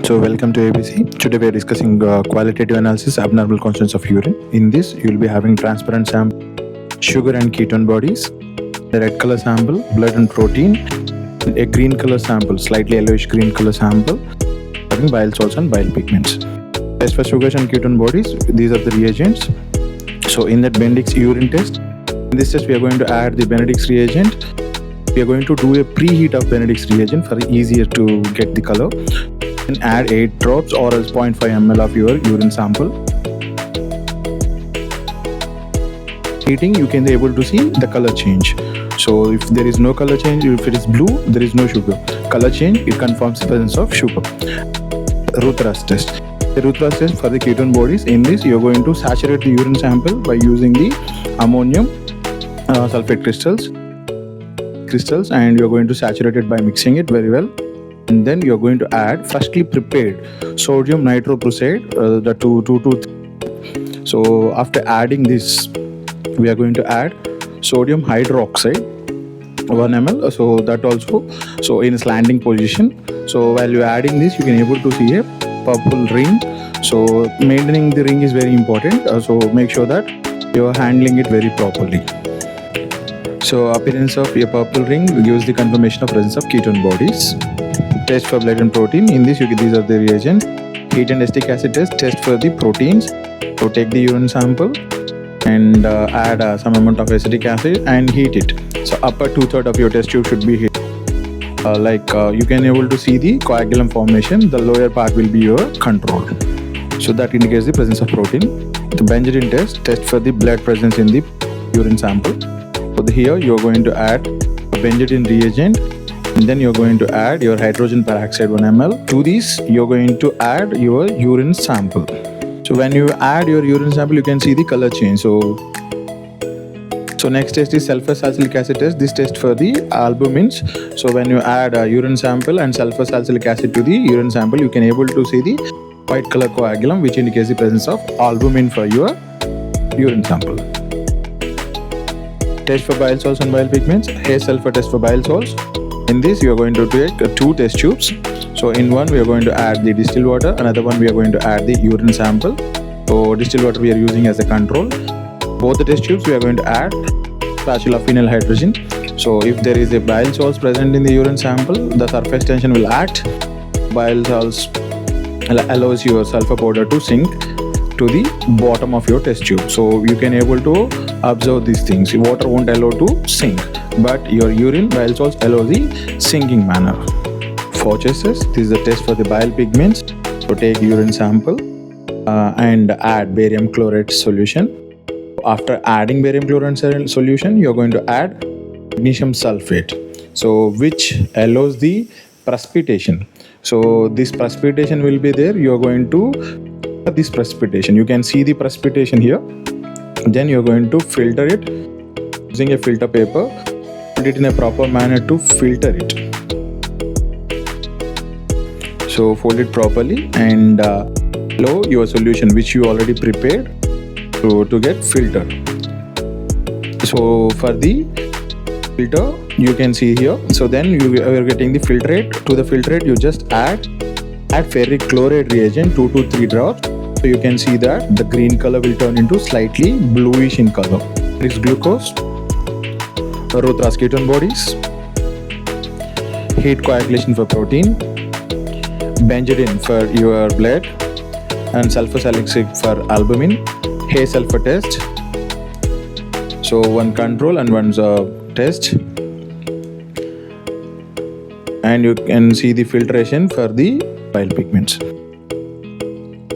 So welcome to ABC. Today we are discussing qualitative analysis abnormal constants of urine. In this you will be having transparent sample, sugar and ketone bodies, the red color sample, blood and protein, a green color sample, slightly yellowish green color sample, having bile salts and bile pigments. Test for sugars and ketone bodies. These are the reagents. So in that Benedict's urine test, in this test we are going to add the Benedict's reagent. We are going to do a preheat of Benedict's reagent for easier to get the color. And add 8 drops or else 0.5 ml of your urine sample. Heating, you can be able to see the color change. So if there is no color change, if it is blue, there is no sugar. Color change, it confirms the presence of sugar. Root-Rust test. The Root-Rust test for the ketone bodies. In this, you are going to saturate the urine sample by using the ammonium sulfate crystals, and you are going to saturate it by mixing it very well. And then you are going to add freshly prepared sodium nitroprusside, the 2. So after adding this, we are going to add sodium hydroxide 1 ml. So that also, so in slanting position. So while you are adding this, you can able to see a purple ring. So maintaining the ring is very important. So make sure that you are handling it very properly. So appearance of a purple ring gives the confirmation of presence of ketone bodies. Test for blood and protein. In this, these are the reagents. Heat and acetic acid test for the proteins. So take the urine sample and add some amount of acetic acid and heat it. So upper 2/3 of your test tube should be heated. You can able to see the coagulum formation. The lower part will be your control. So that indicates the presence of protein. The Benjamin test for the blood presence in the urine sample. So here you are going to add a Benjamin reagent. And then you're going to add your hydrogen peroxide 1 ml. To this, you're going to add your urine sample. So when you add your urine sample, you can see the color change. So next test is sulfur salicylic acid test. This test for the albumins. So when you add a urine sample and sulfur salicylic acid to the urine sample, you can able to see the white color coagulum, which indicates the presence of albumin for your urine sample. Test for bile salts and bile pigments. Hair sulfur test for bile salts. In this, you are going to take 2 test tubes. So in one, we are going to add the distilled water. Another one, we are going to add the urine sample. So distilled water we are using as a control. Both the test tubes, we are going to add spatula phenyl hydrogen. So if there is a bile salts present in the urine sample, the surface tension will act. Bile salts allows your sulfur powder to sink to the bottom of your test tube. So you can able to observe these things. Water won't allow to sink, but your urine bile salts allow the sinking manner. 4 tests. This is the test for the bile pigments. So take urine sample and add barium chlorate solution. After adding barium chlorate solution, you are going to add magnesium sulfate, so which allows the precipitation. So this precipitation will be there. You are going to this precipitation. You can see the precipitation here. Then you are going to filter it using a filter paper. Put it in a proper manner to filter it. So fold it properly and allow your solution which you already prepared to get filtered. So for the filter, you can see here. So then you are getting the filtrate. To the filtrate, you just add ferric chloride reagent 2 to 3 drops. So you can see that the green color will turn into slightly bluish in color. Next, glucose, Root-Rust ketone bodies, heat coagulation for protein, Benjamin for your blood, and sulfur salicylic for albumin. Hair sulfur test. So one control and one's test. And you can see the filtration for the bile pigments.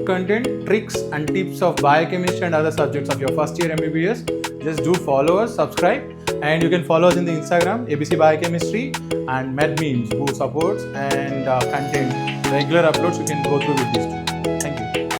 Content, tricks and tips of biochemistry and other subjects of your first year MBBS. Just do follow us, subscribe, and you can follow us in the Instagram ABC Biochemistry and Med Memes who supports and content regular uploads. You can go through with these two.